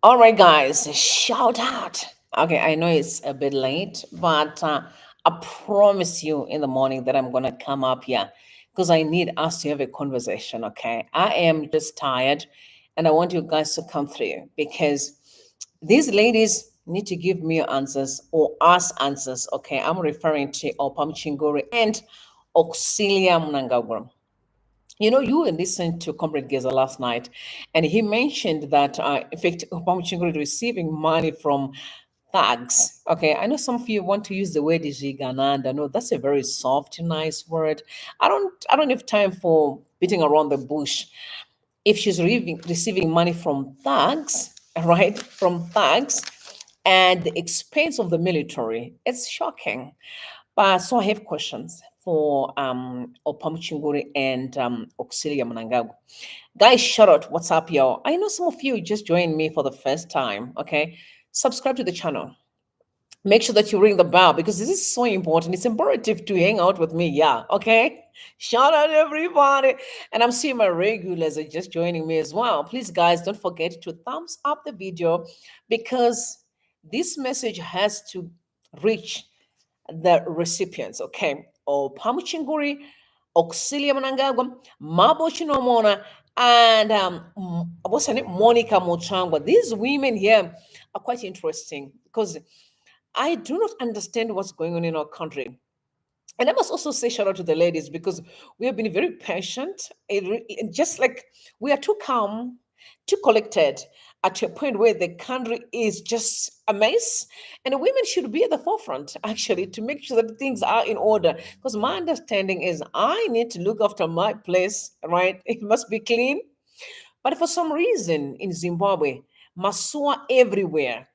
All right, guys, shout out. Okay, I know it's a bit late, but I promise you in the morning that I'm going to come up here because I need us to have a conversation. Okay, I am just tired and I want you guys to come through because these ladies need to give me answers or us answers. Okay, I'm referring to Oppah Muchinguri and Auxillia Mnangagwa. You listened to Comrade Geza last night, and he mentioned that, in fact, Obama is receiving money from thugs. Okay, I know some of you want to use the word Jigananda. No, that's a very soft, nice word. I don't have time for beating around the bush. If she's receiving money from thugs, right, from thugs, at the expense of the military, it's shocking. But so I have questions for Oppah Muchinguri and Auxilia Mnangagwa. Guys, shout out. What's up, y'all? I know some of you just joined me for the first time. Okay. Subscribe to the channel. Make sure that you ring the bell because this is so important. It's imperative to hang out with me. Yeah. Okay. Shout out everybody. And I'm seeing my regulars are just joining me as well. Please, guys, don't forget to thumbs up the video because this message has to reach the recipients, okay? Oppah Muchinguri, Auxilia Mnangagwa, Mabo Chinomona, and what's her name? Monica Mochangwa. These women here are quite interesting because I do not understand what's going on in our country. And I must also say shout out to the ladies because we have been very patient. Just like we are too calm, too collected at a point where the country is just a mess. And the women should be at the forefront, actually, to make sure that things are in order. Because my understanding is I need to look after my place, right? It must be clean. But for some reason in Zimbabwe, Masua everywhere,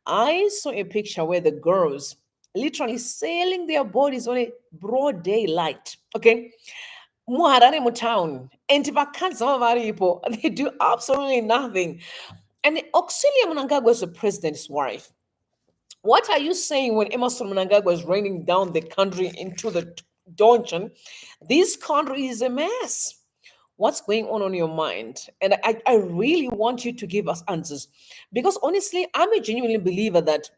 I saw a picture where the girls literally selling their bodies on a broad daylight. Okay. Muharare mu town. And they do absolutely nothing. And Auxilia Mnangagwa is the president's wife. What are you saying when Emerson Mnangagwa is raining down the country into the dungeon? This country is a mess. What's going on your mind? And I really want you to give us answers because honestly, I'm a genuine believer that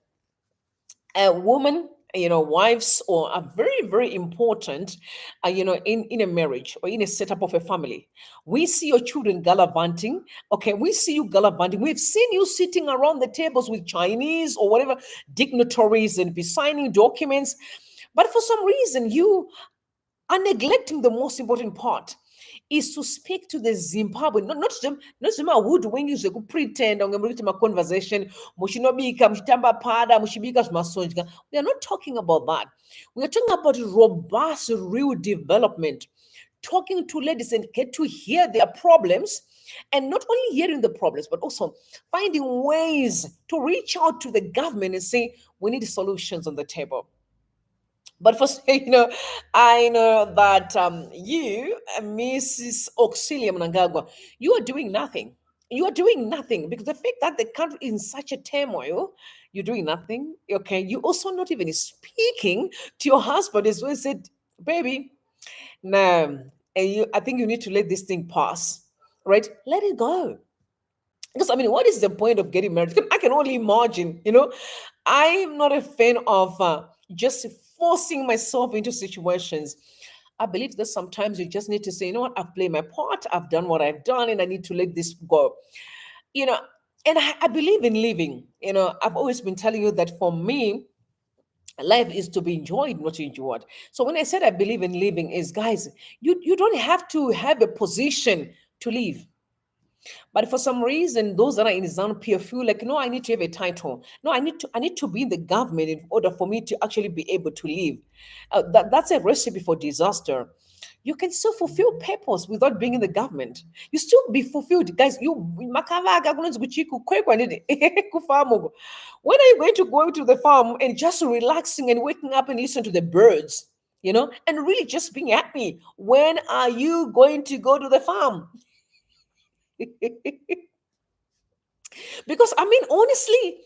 a woman, wives or are very, very important, in a marriage or in a setup of a family. We see your children gallivanting. Okay, we see you gallivanting. We've seen you sitting around the tables with Chinese or whatever dignitaries and be signing documents. But for some reason, you are neglecting the most important part is to speak to the Zimbabwe, not them hoodwink you could pretend on a conversation, mushibika, mushitamba pada, mushibika masonjika. We are not talking about that. We are talking about robust, real development. Talking to ladies and get to hear their problems and not only hearing the problems, but also finding ways to reach out to the government and say, we need solutions on the table. But for I know that you, Mrs. Auxilia Mnangagwa, you are doing nothing. You are doing nothing because the fact that the country is in such a turmoil, you're doing nothing. Okay, you also not even speaking to your husband as well. Said, baby, no, I think you need to let this thing pass. Right? Let it go. Because I mean, what is the point of getting married? I can only imagine. I'm not a fan of just forcing myself into situations. I believe that sometimes you just need to say, you know what, I've played my part, I've done what I've done, and I need to let this go. You know, and I believe in living. I've always been telling you that for me, life is to be enjoyed, not endured. So when I said I believe in living, is guys, you don't have to have a position to live. But for some reason, those that are in ZANU-PF feel like, no, I need to have a title. No, I need to be in the government in order for me to actually be able to live. That's a recipe for disaster. You can still fulfill purpose without being in the government. You still be fulfilled, guys. Makavaga kunonzi kuchiku, kwekwa ndidi, kufamu. When are you going to go to the farm and just relaxing and waking up and listen to the birds? And really just being happy. When are you going to go to the farm? Because I mean, honestly,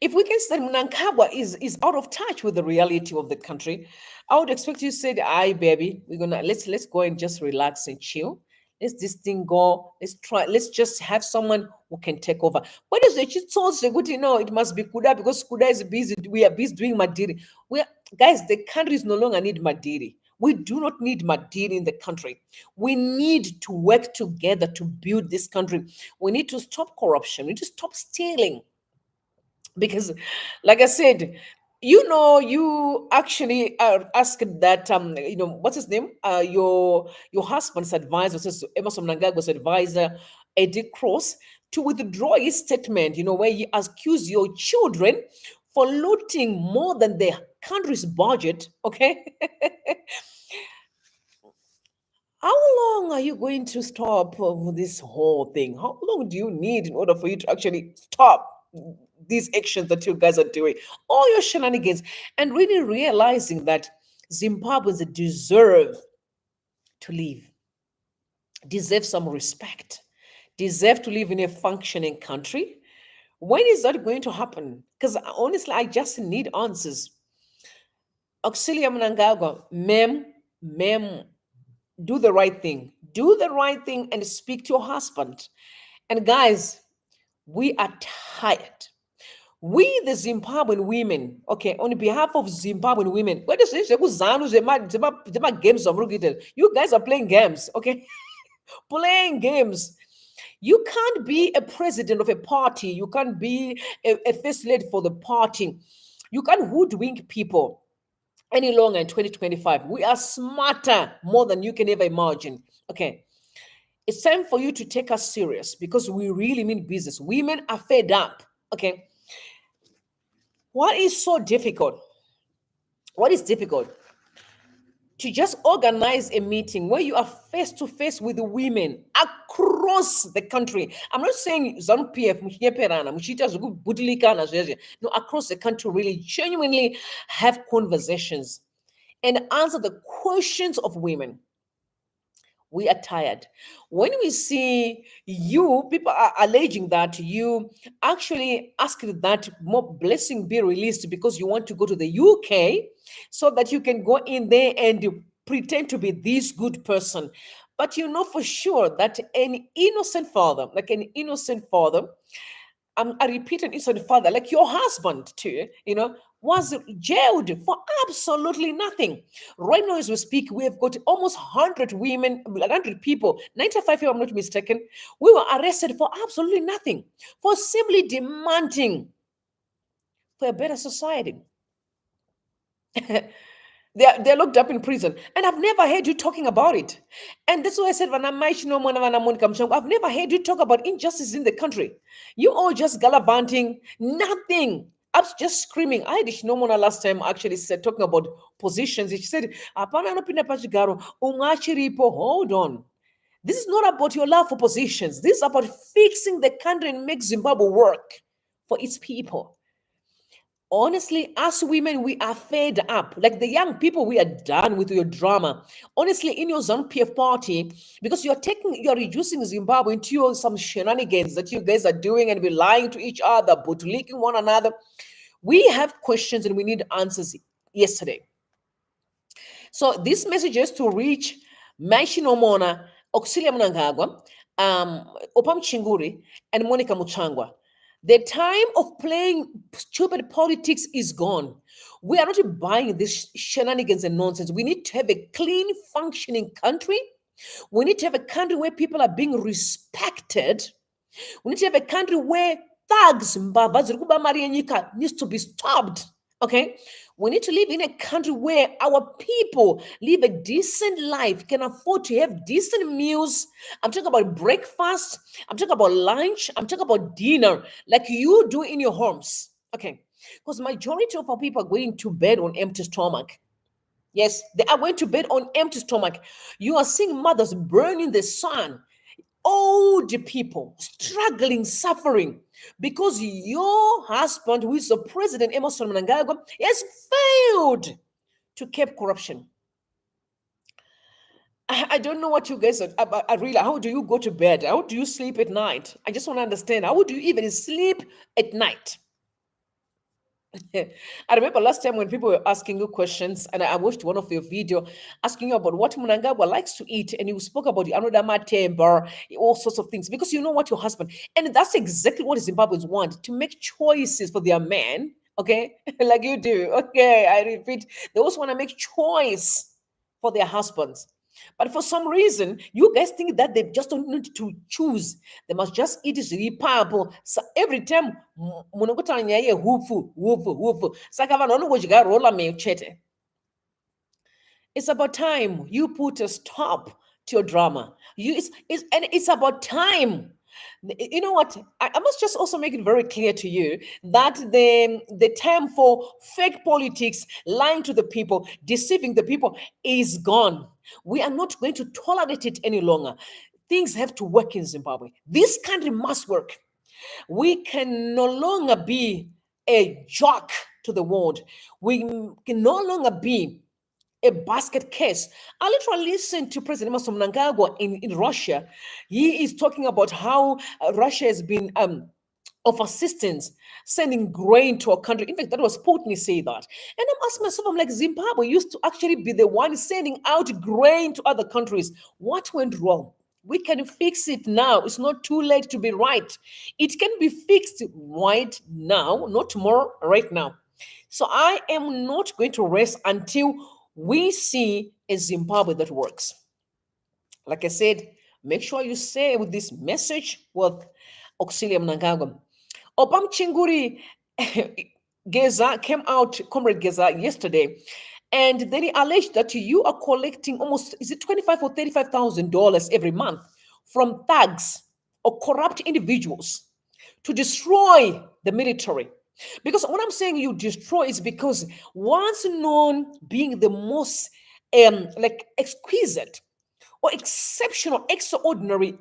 if we can say Mnangagwa is out of touch with the reality of the country, I would expect you to say, "Aye, baby, we're gonna let's go and just relax and chill. Let's this thing go. Let's try. Let's just have someone who can take over. What is the told the good? No, it must be Kuda because Kuda is busy. We are busy doing Madiri. We are, guys, the country is no longer need Madiri. We do not need Madiri in the country. We need to work together to build this country. We need to stop corruption. We need to stop stealing because like I said, you actually are asked that what's his name, your husband's advisor, says Emerson Mnangagwa's advisor, Eddie Cross, to withdraw his statement, where he accused your children for looting more than the country's budget. Okay. How long are you going to stop this whole thing? How long do you need in order for you to actually stop these actions that you guys are doing? All your shenanigans, and really realizing that Zimbabweans deserve to live, deserve some respect, deserve to live in a functioning country. When is that going to happen? Because honestly, I just need answers. Auxillia Mnangagwa, ma'am, do the right thing. Do the right thing and speak to your husband. And guys, we are tired. We, the Zimbabwean women, okay, on behalf of Zimbabwean women, what is this? Games of you guys are playing games, okay? Playing games. You can't be a president of a party. You can't be a first lady for the party. You can't hoodwink people any longer in 2025. We are smarter more than you can ever imagine. Okay. It's time for you to take us serious because we really mean business. Women are fed up. Okay. What is so difficult? What is difficult? To just organize a meeting where you are face to face with the women across the country. I'm not saying ZANU PF, no, across the country, really genuinely have conversations and answer the questions of women. We are tired. When we see you, people are alleging that you actually asked that more blessing be released because you want to go to the UK so that you can go in there and pretend to be this good person. But you know for sure that an innocent father, like an innocent father, I repeat, an innocent father, like your husband too, was jailed for absolutely nothing. Right now, as we speak, we have got almost 100 women, 100 people, 95 if I'm not mistaken. We were arrested for absolutely nothing, for simply demanding for a better society. They're locked up in prison. And I've never heard you talking about it. And that's why I said, I've never heard you talk about injustice in the country. You all just gallivanting, nothing. I was just screaming. I had Shinomona last time actually said, talking about positions. She said, hold on. This is not about your love for positions. This is about fixing the country and make Zimbabwe work for its people. Honestly, as women, we are fed up. Like the young people, we are done with your drama. Honestly, in your ZANU PF party, because you're reducing Zimbabwe into some shenanigans that you guys are doing and be lying to each other, but leaking one another. We have questions and we need answers yesterday. So this message is to reach Mashinomona, Auxillia Mnangagwa, Oppah Muchinguri, and Monica Muchangwa. The time of playing stupid politics is gone. We are not buying this shenanigans and nonsense. We need to have a clean, functioning country. We need to have a country where people are being respected. We need to have a country where thugs, needs to be stopped. Okay, we need to live in a country where our people live a decent life, can afford to have decent meals. I'm talking about breakfast, I'm talking about lunch, I'm talking about dinner, like you do in your homes. Okay, because majority of our people are going to bed on empty stomach. Yes, they are going to bed on empty stomach. You are seeing mothers burning the sun, old people struggling, suffering because your husband, who is the president, Emerson Mnangagwa, has failed to keep corruption. I don't know what you guys are about. Really, how do you go to bed? How do you sleep at night? I just want to understand. How do you even sleep at night? I remember last time when people were asking you questions, and I watched one of your video asking you about what Mnangagwa likes to eat, and you spoke about the anodama temper, all sorts of things, because you know what your husband, and that's exactly what Zimbabweans want, to make choices for their man, okay, like you do. Okay, I repeat, they also want to make choice for their husbands. But for some reason, you guys think that they just don't need to choose. They must just eat zvipapo. So every time munongoti nyaya yehupu hupu hupu. Saka vanhu vanongodya rola meyo chete. It's about time you put a stop to your drama. And it's about time. You know what? I must just also make it very clear to you that the time for fake politics, lying to the people, deceiving the people is gone. We are not going to tolerate it any longer. Things have to work in Zimbabwe. This country must work. We can no longer be a joke to the world. We can no longer be a basket case. I literally listened to President Mnangagwa in Russia. He is talking about how Russia has been of assistance, sending grain to a country. In fact, that was Putin say that. And I'm asking myself, I'm like, Zimbabwe used to actually be the one sending out grain to other countries. What went wrong? We can fix it now. It's not too late to be right. It can be fixed right now, not tomorrow, right now. So I am not going to rest until we see a Zimbabwe that works. Like I said, make sure you say with this message with Auxillia Mnangagwa. Oppah Muchinguri Geza came out, Comrade Geza, yesterday, and then he alleged that you are collecting almost, is it 25 or $35,000 every month from thugs or corrupt individuals to destroy the military. Because what I'm saying you destroy is because once known being the most like exquisite or exceptional, extraordinary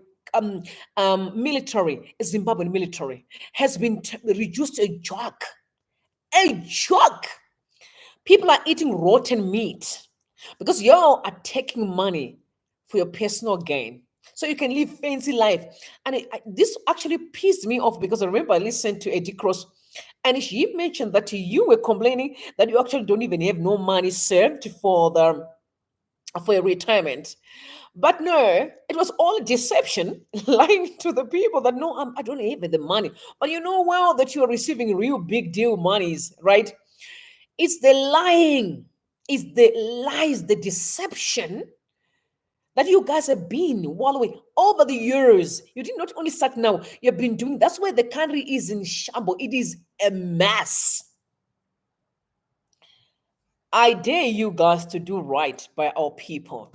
military, Zimbabwean military, has been reduced to a joke. A joke. People are eating rotten meat because y'all are taking money for your personal gain. So you can live fancy life. And this actually pissed me off because I remember I listened to Eddie Cross and she mentioned that you were complaining that you actually don't even have no money saved for your retirement. But no, it was all deception, lying to the people that no, I don't have the money. But you know well that you are receiving real big deal monies, right? It's the lying, it's the lies, the deception that you guys have been wallowing over the years. You did not only start now, you've been doing. That's why the country is in shambles. It is a mess. I dare you guys to do right by our people.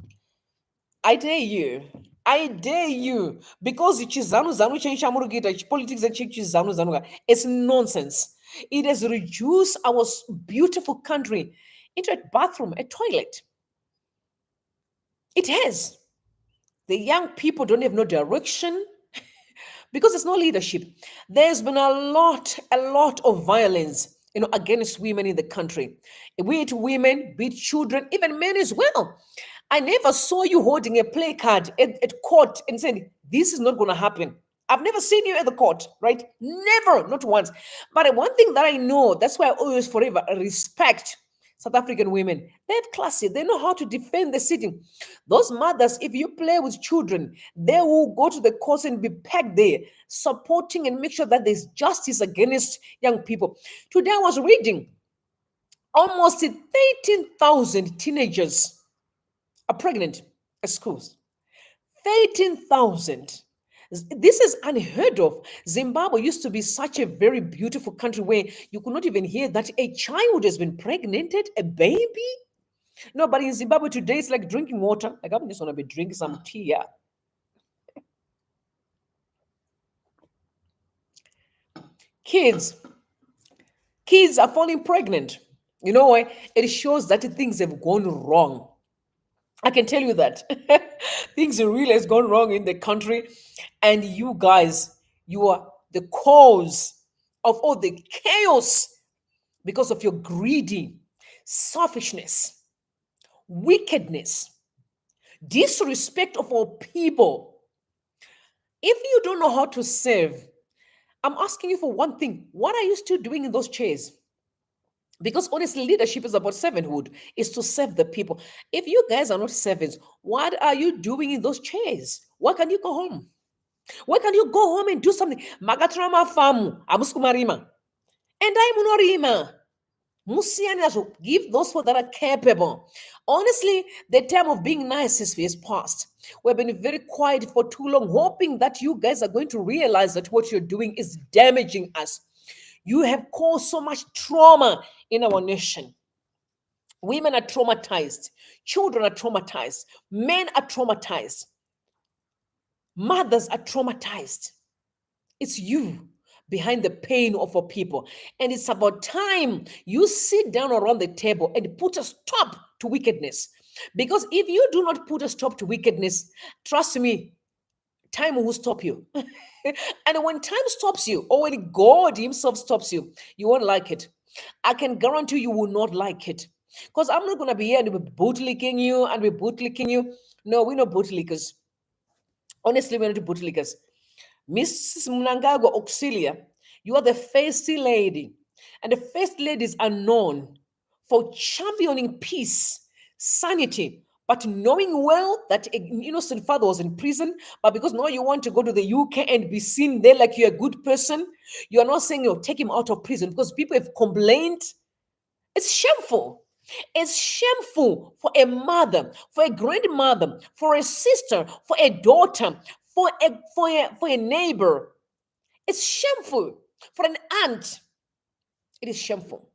I dare you. I dare you. Because chizanu zanu chenchamurugita, politics and chizanu zanuga. It's nonsense. It has reduced our beautiful country into a bathroom, a toilet. It has. The young people don't have no direction because there's no leadership. There's been a lot of violence, against women in the country. Be it women, be it children, even men as well. I never saw you holding a placard at court and saying, this is not going to happen. I've never seen you at the court, right? Never, not once. But one thing that I know, that's why I always forever respect South African women. They have classy. They know how to defend the city. Those mothers, if you play with children, they will go to the courts and be pegged there, supporting and make sure that there's justice against young people. Today I was reading almost 13,000 teenagers are pregnant at schools. 13,000. This is unheard of. Zimbabwe used to be such a very beautiful country where you could not even hear that a child has been pregnanted, a baby. No, but in Zimbabwe today, it's like drinking water. Like I'm just going to be drinking some tea. Yeah. Kids are falling pregnant. You know why? It shows that things have gone wrong. I can tell you that things really has gone wrong in the country, and you guys, you are the cause of all the chaos because of your greedy, selfishness, wickedness, disrespect of our people. If you don't know how to serve, I'm asking you for one thing. What are you still doing in those chairs? Because honestly, leadership is about servanthood, is to serve the people. If you guys are not servants, what are you doing in those chairs? Why can't you go home? Why can't you go home and do something? Magatrama famu, amuskumarima. And I'm unorima. Musiani has to give those people that are capable. Honestly, the time of being nice is past. We've been very quiet for too long, hoping that you guys are going to realize that what you're doing is damaging us. You have caused so much trauma in our nation. Women are traumatized, children are traumatized, men are traumatized, mothers are traumatized. It's you behind the pain of our people. And it's about time you sit down around the table and put a stop to wickedness. Because if you do not put a stop to wickedness, trust me, time will stop you. And when time stops you, or when God Himself stops you, you won't like it. I can guarantee you will not like it. Because I'm not going to be here and be bootlicking you and be bootlicking you. No, we're not bootlickers. Honestly, we're not bootlickers. Mrs. Mnangagwa Auxillia, you are the first lady. And the first ladies are known for championing peace, sanity, but knowing well that an innocent father was in prison, but because now you want to go to the UK and be seen there like you're a good person, you are not saying you'll take him out of prison because people have complained. It's shameful. It's shameful for a mother, for a grandmother, for a sister, for a daughter, for a neighbor. It's shameful for an aunt. It is shameful.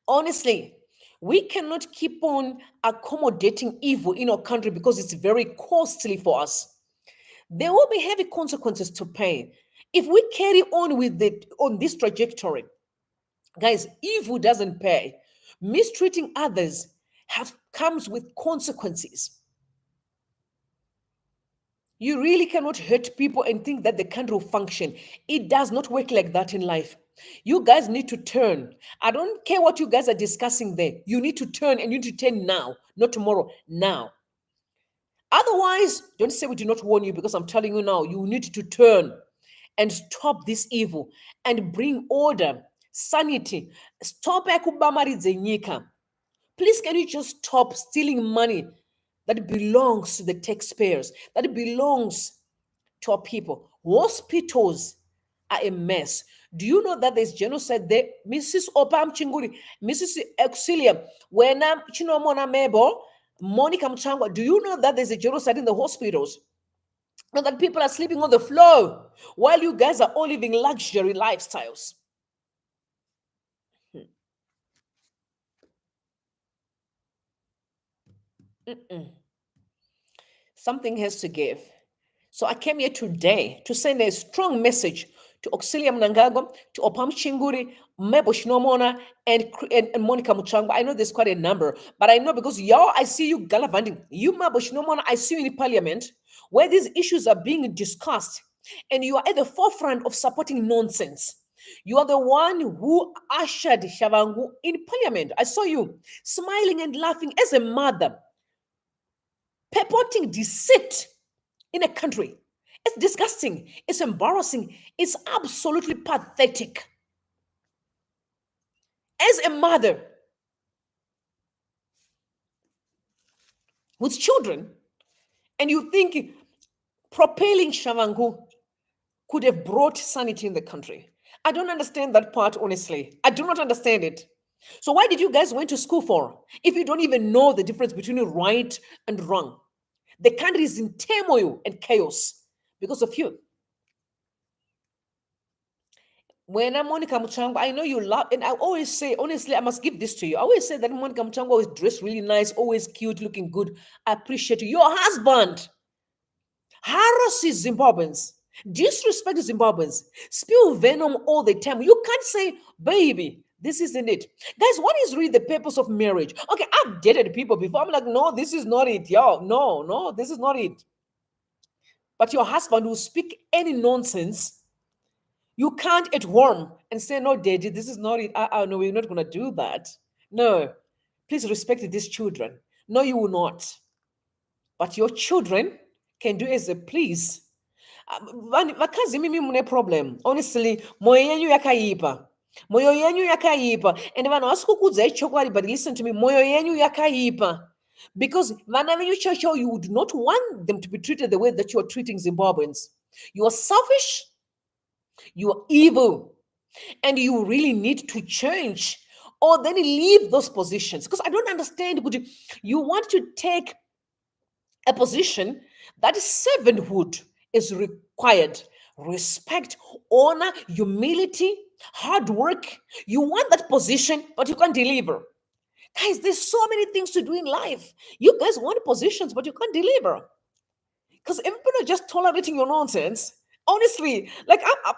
Honestly, we cannot keep on accommodating evil in our country because it's very costly for us. There will be heavy consequences to pay if we carry on with it on this trajectory. Guys, evil doesn't pay. Mistreating others have comes with consequences. You really cannot hurt people and think that the country will function. It does not work like that in life. You guys need to turn. I don't care what you guys are discussing there. You need to turn, and you need to turn now, not tomorrow, now. Otherwise, don't say we did not warn you, because I'm telling you now, you need to turn and stop this evil and bring order, sanity. Stop ekubamaridze nyika. Please, can you just stop stealing money that belongs to the taxpayers, that belongs to our people? Hospitals are a mess. Do you know that there's genocide there? Mrs. Oppah Muchinguri, Mrs. Auxillia, when I'm Chinomona Mebo, Monica Mchangwa, do you know that there's a genocide in the hospitals? And that people are sleeping on the floor while you guys are all living luxury lifestyles. Mm-mm. Something has to give. So I came here today to send a strong message to Auxillia Mnangagwa, to Oppah Muchinguri, Mebo Shinomona, and Monica Muchangwa. I know there's quite a number, but I know because y'all, I see you gallivanting. You, Mebo Shinomona, I see you in parliament where these issues are being discussed, and you are at the forefront of supporting nonsense. You are the one who ushered Shavangu in parliament. I saw you smiling and laughing as a mother, purporting deceit in a country. It's disgusting. It's embarrassing. It's absolutely pathetic. As a mother with children, and you think propelling Shavangu could have brought sanity in the country. I don't understand that part, honestly. I do not understand it. So why did you guys went to school for if you don't even know the difference between right and wrong? The country is in turmoil and chaos because of you. When I'm Monica Muchangwa, I know you love, and I always say, honestly, I must give this to you. I always say that Monica Muchangwa is dressed really nice, always cute, looking good. I appreciate you. Your husband harasses Zimbabweans, disrespects Zimbabweans, spill venom all the time. You can't say, baby, this isn't it. Guys, what is really the purpose of marriage? Okay, I've dated people before. I'm like, no, this is not it. Yo, no, this is not it. But your husband will speak any nonsense. You can't at home and say, no, daddy, this is not it. No, we're not going to do that. No, please respect these children. No, you will not. But your children can do as they please. Vakazi mimi mune problem. Honestly, moyo yenyu yakaipa. Moyo yenyu yakaipa. And vanhu vasikukudza ichokwadi, but listen to me, moyo yenyu yakaipa. Because vana venyu chocho, you would not want them to be treated the way that you are treating Zimbabweans. You are selfish, you are evil, and you really need to change, or then leave those positions. Because I don't understand, but you want to take a position that servanthood is required, respect, honor, humility, hard work. You want that position, but you can't deliver. Guys, there's so many things to do in life. You guys want positions, but you can't deliver. Because everybody are just tolerating your nonsense. Honestly, like I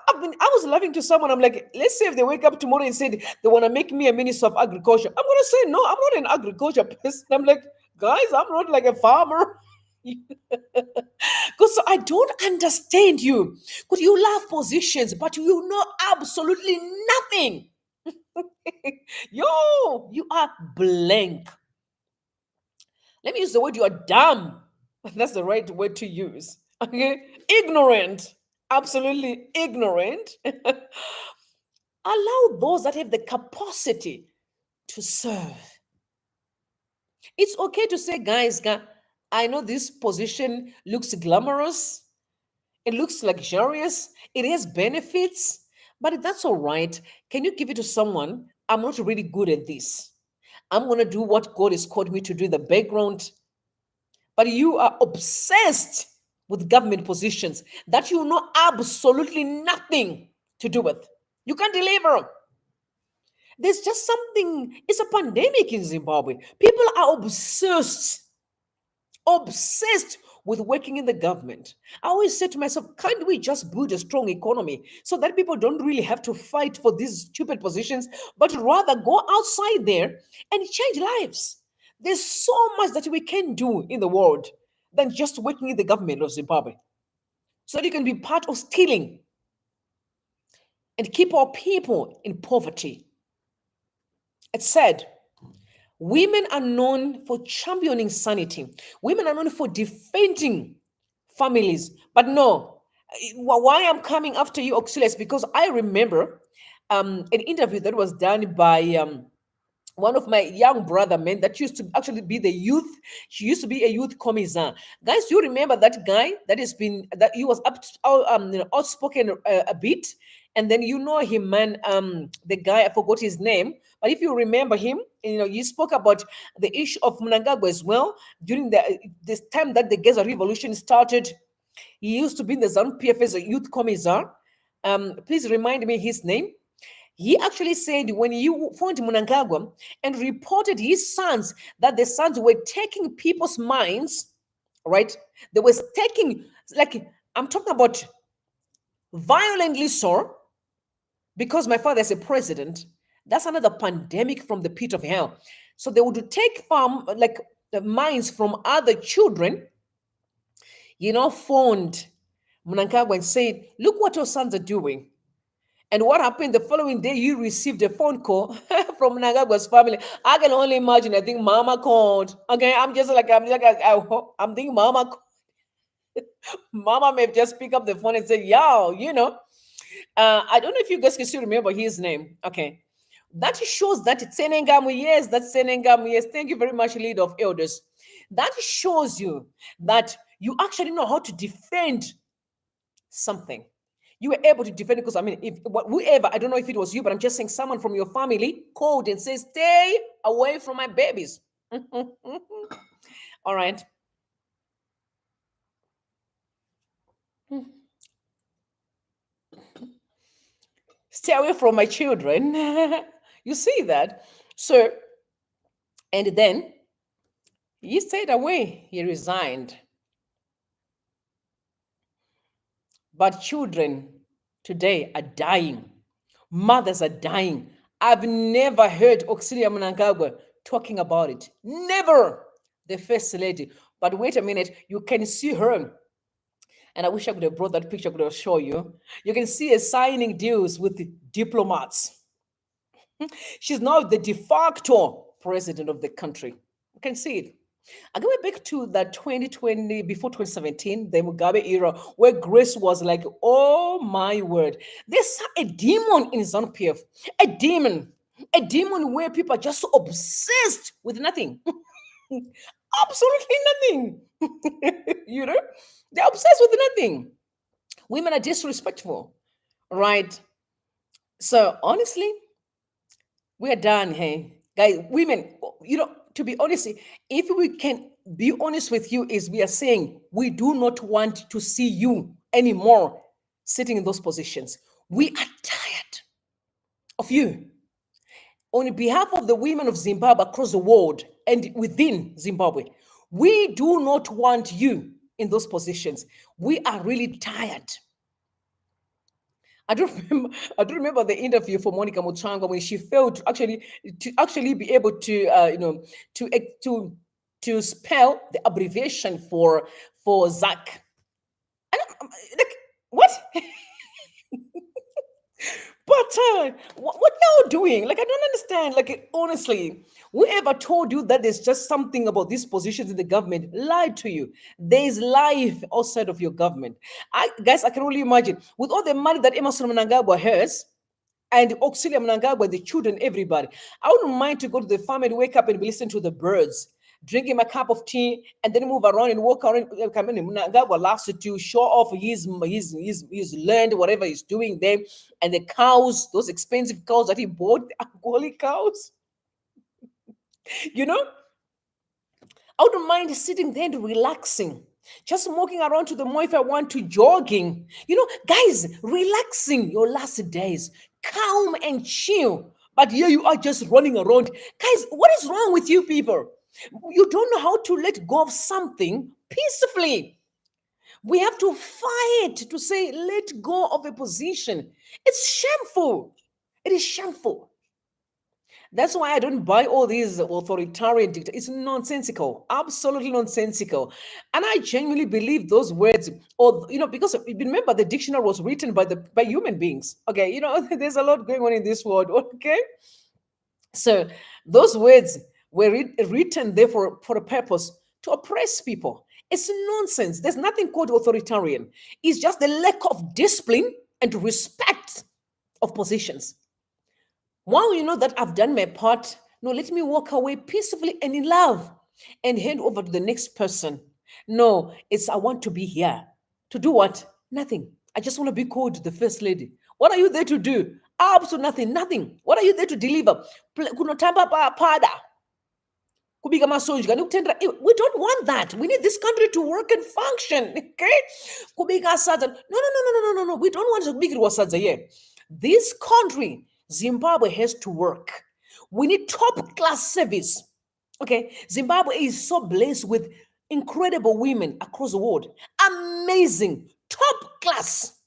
was laughing to someone. I'm like, let's say if they wake up tomorrow and said they want to make me a minister of agriculture, I'm gonna say no. I'm not an agriculture person. I'm like, guys, I'm not like a farmer. Because I don't understand you. Because you love positions, but you know absolutely nothing. You are blank. Let me use the word, you are dumb. That's the right word to use. Okay? Ignorant. Absolutely ignorant. Allow those that have the capacity to serve. It's okay to say, guys, I know this position looks glamorous, it looks luxurious, it has benefits, but that's all right. Can you give it to someone? I'm not really good at this. I'm going to do what God has called me to do in the background. But you are obsessed with government positions that you know absolutely nothing to do with. You can't deliver. There's just something, it's a pandemic in Zimbabwe. People are obsessed with working in the government. I always say to myself, can't we just build a strong economy so that people don't really have to fight for these stupid positions, but rather go outside there and change lives? There's so much that we can do in the world than just working in the government of Zimbabwe. So that you can be part of stealing and keep our people in poverty. It's sad. Women are known for championing sanity. Women are known for defending families. But no, why I'm coming after you, Auxillia, is because I remember an interview that was done by one of my young brother men that used to actually be the youth. She used to be a youth commissar. Guys, do you remember that guy that he was outspoken a bit? And then you know him, man. The guy, I forgot his name, but if you remember him, you spoke about the issue of Mnangagwa as well during this time that the Gaza revolution started. He used to be in the ZANU PF as a youth commissar. Please remind me his name. He actually said when he found Mnangagwa and reported his sons, that the sons were taking people's minds, right? They were taking, like, I'm talking about violently so, because my father is a president. That's another pandemic from the pit of hell. So they would take the minds from other children, phoned Mnangagwa and said, look what your sons are doing. And what happened the following day, you received a phone call from Mnangagwa's family. I can only imagine. I think Mama called. Okay, I'm thinking Mama Mama may have just pick up the phone and say, yo, I don't know if you guys can still remember his name. Okay. That shows that it's Senengamu. Yes, that's Senengamu. Yes, thank you very much, leader of elders. That shows you that you actually know how to defend something. You were able to defend it because, whoever, I don't know if it was you, but I'm just saying someone from your family called and says, stay away from my babies. All right. Stay away from my children. You see that? So, and then he stayed away. He resigned. But children today are dying. Mothers are dying. I've never heard Auxillia Mnangagwa talking about it. Never. The first lady. But wait a minute, you can see her. And I wish I could have brought that picture, I could have shown you. You can see her signing deals with the diplomats. She's now the de facto president of the country. You can see it. I go back to the 2020, before 2017, the Mugabe era, where Grace was like, oh my word. There's a demon in ZANU-PF, a demon where people are just so obsessed with nothing. Absolutely nothing. you know, they're obsessed with nothing. Women are disrespectful, right? So honestly, we are done, hey guys. Women, to be honest, if we can be honest with you, is we are saying we do not want to see you anymore sitting in those positions. We are tired of you. On behalf of the women of Zimbabwe across the world and within Zimbabwe, we do not want you in those positions. We are really tired. I don't remember. I don't remember the interview for Monica Muchangwa when she failed to actually be able to to to to spell the abbreviation for Zach. Like what? But what y'all doing? Like I don't understand. Like honestly, whoever told you that there's just something about these positions in the government lied to you. There is life outside of your government. I can only imagine with all the money that Emerson Mnangagwa has and Auxillia Mnangagwa, the children, everybody. I wouldn't mind to go to the farm and wake up and be listening to the birds, drinking my cup of tea, and then move around and walk around. Mnangagwa loves to show off his land, whatever he's doing there, and the cows, those expensive cows that he bought, the Angoli cows. You know, I wouldn't mind sitting there and relaxing, just walking around to the mall if I want to, jogging. Guys, relaxing your last days, calm and chill. But here you are just running around. Guys, what is wrong with you people? You don't know how to let go of something peacefully. We have to fight to say, let go of a position. It's shameful. It is shameful. That's why I don't buy all these authoritarian dictators. It's nonsensical, absolutely nonsensical. And I genuinely believe those words, or because remember the dictionary was written by human beings. Okay, there's a lot going on in this world. Okay, so those words were written there for a purpose to oppress people. It's nonsense. There's nothing called authoritarian. It's just the lack of discipline and respect of positions. While you know that I've done my part, no, let me walk away peacefully and in love and hand over to the next person. No, it's I want to be here. To do what? Nothing. I just want to be called the first lady. What are you there to do? Absolutely nothing. Nothing. What are you there to deliver? Kunotamba pada. Kubiga masonji kani kutendera. We don't want that. We need this country to work and function. Okay? Kubiga sadza. No. We don't want to kubigirwa sadza here. This country, Zimbabwe, has to work. We need top class service. Okay? Zimbabwe is so blessed with incredible women across the world. Amazing. Top class.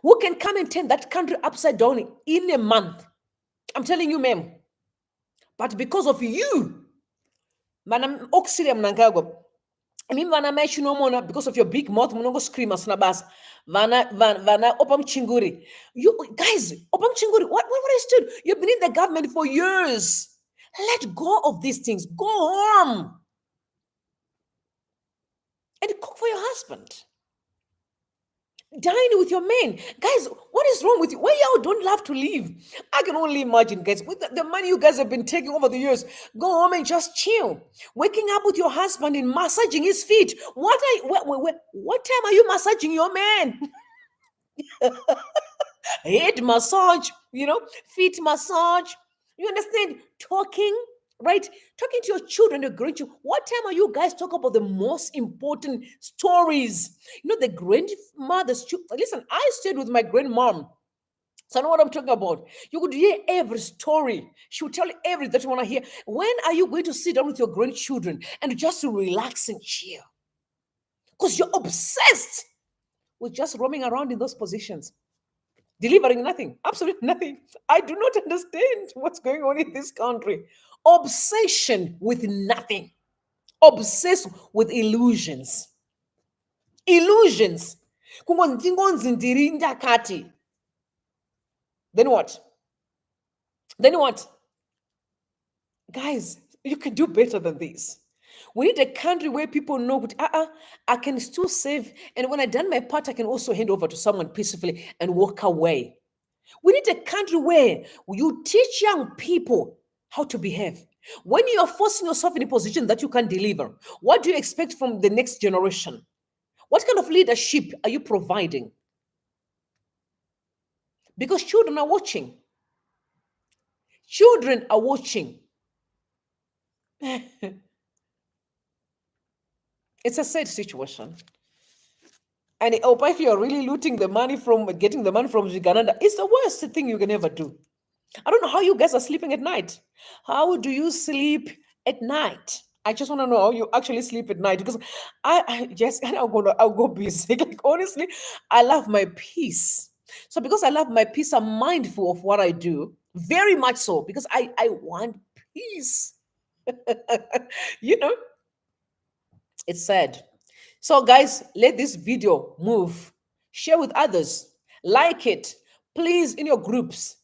Who can come and turn that country upside down in a month? I'm telling you, ma'am. But because of you, Madam Auxillia Mnangagwa, I mean, vana mechi no more because of your big mouth, munongo scream as nabas. Vana Oppah Muchinguri. You guys, Oppah Muchinguri, what is it? You've been in the government for years. Let go of these things. Go home and cook for your husband. Dine with your men. Guys, what is wrong with you? Why y'all don't love to leave? I can only imagine, guys, with the money you guys have been taking over the years, go home and just chill. Waking up with your husband and massaging his feet. What time are you massaging your man? Head massage, feet massage. You understand? Talking, right? Talking to your children, your grandchildren. What time are you guys talking about the most important stories? The grandmothers. Listen, I stayed with my grandmom. So I know what I'm talking about. You could hear every story. She would tell you everything that you want to hear. When are you going to sit down with your grandchildren and just relax and chill? Because you're obsessed with just roaming around in those positions, delivering nothing, absolutely nothing. I do not understand what's going on in this country. Obsession with nothing, obsessed with illusions. Illusions. Then what? Then what? Guys, you can do better than this. We need a country where people know that I can still save, and when I done my part, I can also hand over to someone peacefully and walk away. We need a country where you teach young people how to behave. When you are forcing yourself in a position that you can deliver, what do you expect from the next generation? What kind of leadership are you providing? Because children are watching. Children are watching. It's a sad situation. And Oppah, if you're really looting the money from getting the money from Uganda, it's the worst thing you can ever do. I don't know how you guys are sleeping at night. How do you sleep at night? I just want to know how you actually sleep at night because I just I'll go busy. Like honestly, I love my peace. So because I love my peace, I'm mindful of what I do. Very much so because I want peace. you know, it's sad. So, guys, let this video move. Share with others. Like it. Please, in your groups.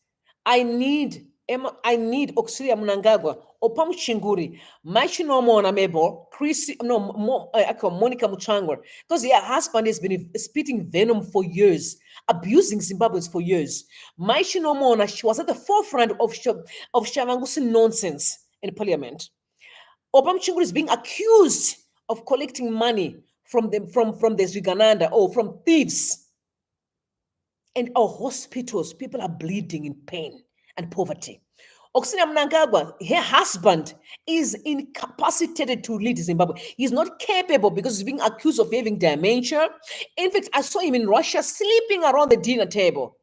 I need Auxillia Mnangagwa, Oppah Muchinguri, Machinomo Namebo, Chris, no, Monica Muchangwa. Because her husband has been spitting venom for years, abusing Zimbabweans for years. Machinomo, she was at the forefront of Shavangusi nonsense in parliament. Oppah Muchinguri is being accused of collecting money from the Uganda or from thieves. And our hospitals, people are bleeding in pain and poverty. Auxillia Mnangagwa, her husband, is incapacitated to lead Zimbabwe. He's not capable because he's being accused of having dementia. In fact, I saw him in Russia sleeping around the dinner table.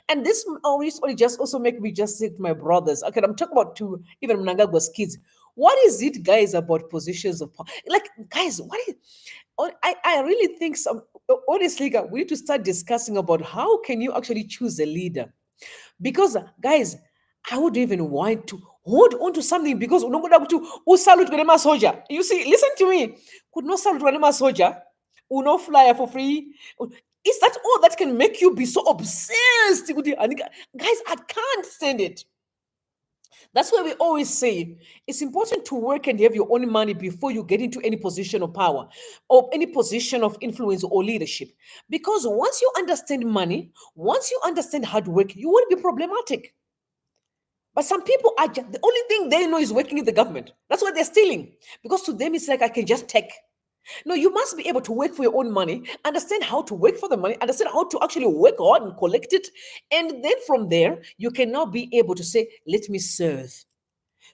And this always just also make me just say to my brothers, okay, I'm talking about to even Mnangagwa's kids. What is it, guys, about positions of power? Like, guys, what is I really think honestly, we need to start discussing about how can you actually choose a leader. Because guys, I would even want to hold on to something because to salute with soldier. You see, listen to me. Could not salute with soldier, no flyer for free. Is that all that can make you be so obsessed with it? And guys, I can't stand it. That's why we always say it's important to work and have your own money before you get into any position of power or any position of influence or leadership. Because once you understand money, once you understand hard work, you won't be problematic. But some people are just, the only thing they know is working in the government. That's why they're stealing. Because to them, it's like I can just take. No, you must be able to work for your own money, understand how to work for the money, understand how to actually work hard and collect it. And then from there, you can now be able to say, let me serve.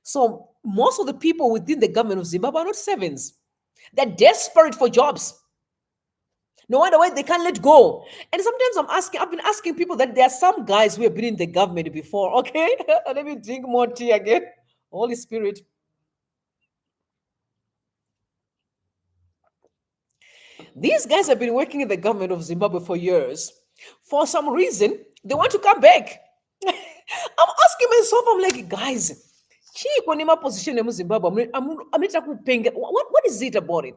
So most of the people within the government of Zimbabwe are not servants. They're desperate for jobs. No wonder why they can't let go. And sometimes I've been asking people that there are some guys who have been in the government before. Okay, let me drink more tea again. Holy Spirit. These guys have been working in the government of Zimbabwe for years. For some reason, they want to come back. I'm asking myself, I'm like, guys, when in my position in Zimbabwe, I'm what is it about it?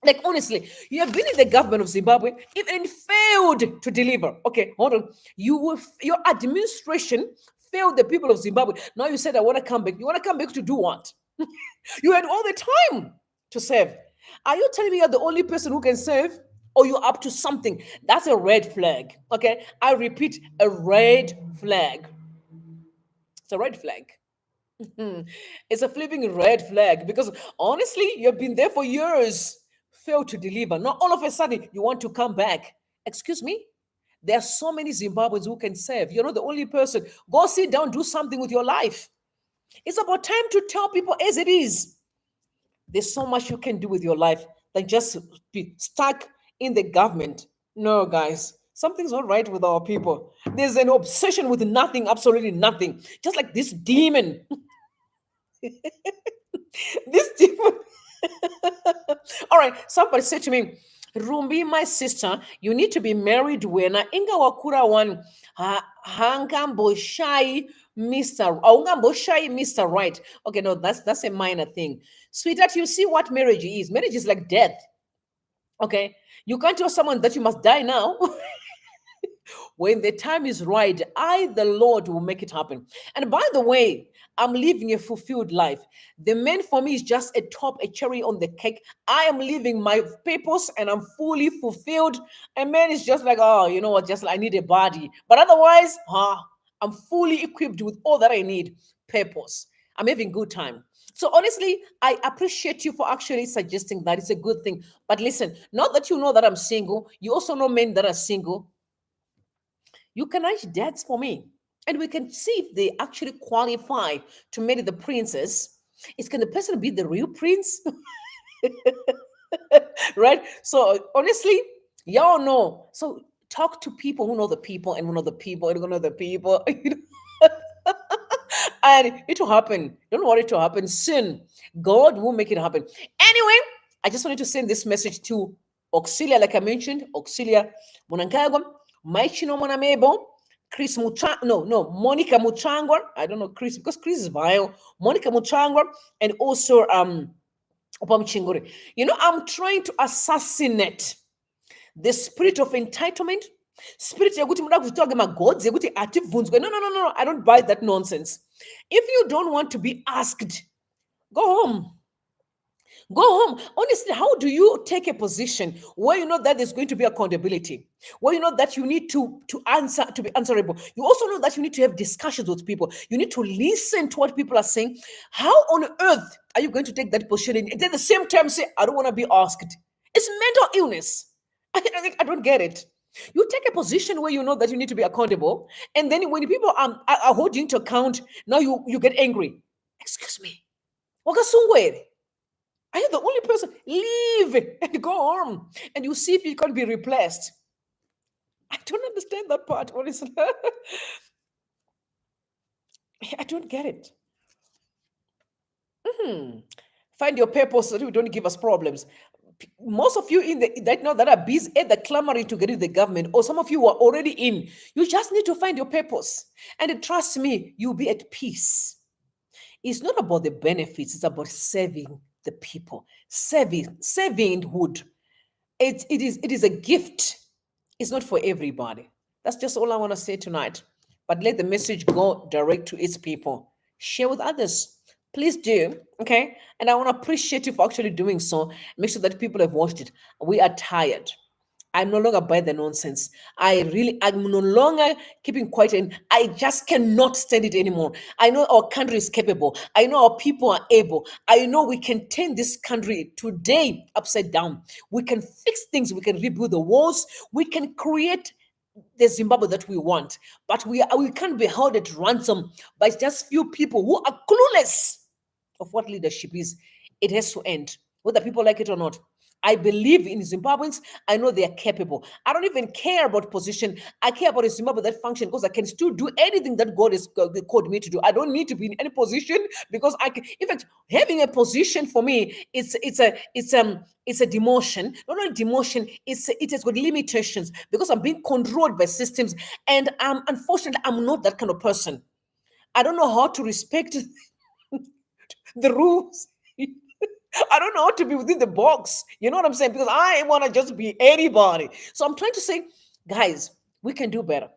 Like honestly, you have been in the government of Zimbabwe and failed to deliver. Okay, hold on. Your administration failed the people of Zimbabwe. Now you said I want to come back. You want to come back to do what? You had all the time to serve. Are you telling me you're the only person who can serve? Or you're up to something? That's a red flag. Okay, I repeat, a red flag. It's a red flag. It's a flipping red flag because honestly, you've been there for years, failed to deliver. Now, all of a sudden, you want to come back. Excuse me? There are so many Zimbabweans who can serve. You're not the only person. Go sit down, do something with your life. It's about time to tell people as it is. There's so much you can do with your life than just be stuck in the government. No, guys, something's not right with our people. There's an obsession with nothing, absolutely nothing. Just like this demon. This demon. All right, somebody said to me, Rumbi, my sister, you need to be married when inga wakura one hangambo shy Mr. Right. Okay, no, that's a minor thing. Sweetheart, you see what marriage is. Marriage is like death. Okay. You can't tell someone that you must die now. When the time is right, I, the Lord, will make it happen. And by the way, I'm living a fulfilled life. The man for me is just a top, a cherry on the cake. I am living my purpose and I'm fully fulfilled. A man is just like, oh, you know what, just I need a body. But otherwise, I'm fully equipped with all that I need. Purpose. I'm having good time. So honestly, I appreciate you for actually suggesting that it's a good thing. But listen, not that you know that I'm single, you also know men that are single. You can arrange dads for me, and we can see if they actually qualify to marry the princess. Is can the person be the real prince? Right? So honestly, y'all know. So talk to people who know the people and who know the people and who know the people. And it will happen. Don't worry, it will happen soon. God will make it happen. Anyway, I just wanted to send this message to Auxilia, like I mentioned, Auxilia Mnangagwa, Maichino Monamebo, Chris no, Monica Muchangwa. I don't know Chris because Chris is vile. Monica Muchangwa, and also Oppah Muchinguri. You know, I'm trying to assassinate the spirit of entitlement, spirit yakuti muda kuzotsvage magodzi ekuti atibvunzwe. No, I don't buy that nonsense. If you don't want to be asked, go home. Go home. Honestly, how do you take a position where you know that there's going to be accountability, where you know that you need to answer, to be answerable? You also know that you need to have discussions with people. You need to listen to what people are saying. How on earth are you going to take that position and at the same time say, I don't want to be asked? It's mental illness. I don't get it. You take a position where you know that you need to be accountable, and then when people are holding to account, now you get angry. Excuse me. Wakasungwere. Are you the only person? Leave and go home, and you see if you can be replaced. I don't understand that part, honestly. I don't get it. Find your purpose so you don't give us problems. Most of you in the right now that are busy either clamoring to get in the government, or some of you are already in. You just need to find your purpose, and trust me, you'll be at peace. It's not about the benefits; it's about serving the people, servinghood. It is a gift. It's not for everybody. That's just all I want to say tonight. But let the message go direct to its people. Share with others. Please do. Okay. And I want to appreciate you for actually doing so. Make sure that people have watched it. We are tired. I'm no longer by the nonsense. I'm no longer keeping quiet, and I just cannot stand it anymore. I know our country is capable. I know our people are able. I know we can turn this country today upside down. We can fix things. We can rebuild the walls. We can create the Zimbabwe that we want. But we can't be held at ransom by just few people who are clueless of what leadership is. It has to end, whether people like it or not. I believe in Zimbabweans. I know they are capable. I don't even care about position. I care about a Zimbabwe that function because I can still do anything that God has called me to do. I don't need to be in any position because I can. In fact, having a position for me, it's a demotion. Not only demotion, it has got limitations because I'm being controlled by systems, and unfortunately I'm not that kind of person. I don't know how to respect the rules. I don't know how to be within the box. You know what I'm saying? Because I want to just be anybody. So I'm trying to say, guys, we can do better.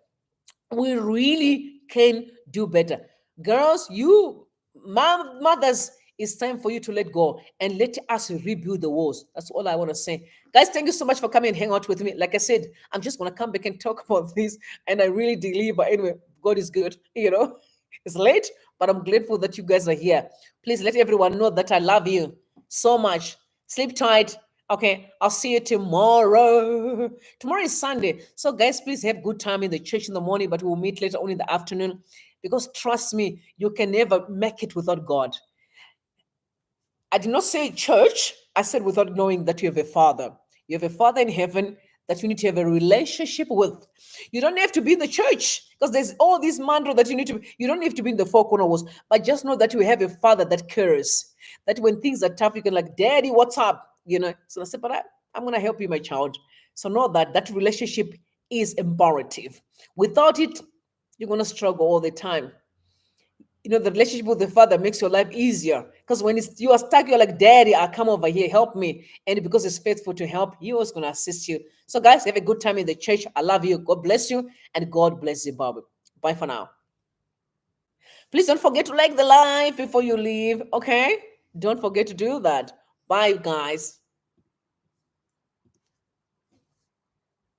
We really can do better. Girls, you mothers, it's time for you to let go and let us rebuild the walls. That's all I want to say. Guys, thank you so much for coming and hang out with me. Like I said, I'm just going to come back and talk about this. And I really deliver. Anyway, God is good. It's late, but I'm grateful that you guys are here. Please let everyone know that I love you so much. Sleep tight. Okay, I'll see you tomorrow. Tomorrow is Sunday. So, guys, please have good time in the church in the morning, but we'll meet later on in the afternoon. Because trust me, you can never make it without God. I did not say church. I said without knowing that you have a father. You have a father in heaven that you need to have a relationship with. You don't have to be in the church because there's all these mantra that you need to. You don't have to be in the four corner walls, but just know that you have a father that cares. That when things are tough, you can like, Daddy, what's up? So I said, but I'm gonna help you, my child. So know that that relationship is imperative. Without it, you're gonna struggle all the time. The relationship with the father makes your life easier because when you are stuck, you're like, Daddy, I'll come over here, help me. And because he's faithful to help, he was going to assist you. So, guys, have a good time in the church. I love you. God bless you. And God bless Zimbabwe. Bye for now. Please don't forget to like the live before you leave, okay? Don't forget to do that. Bye, guys.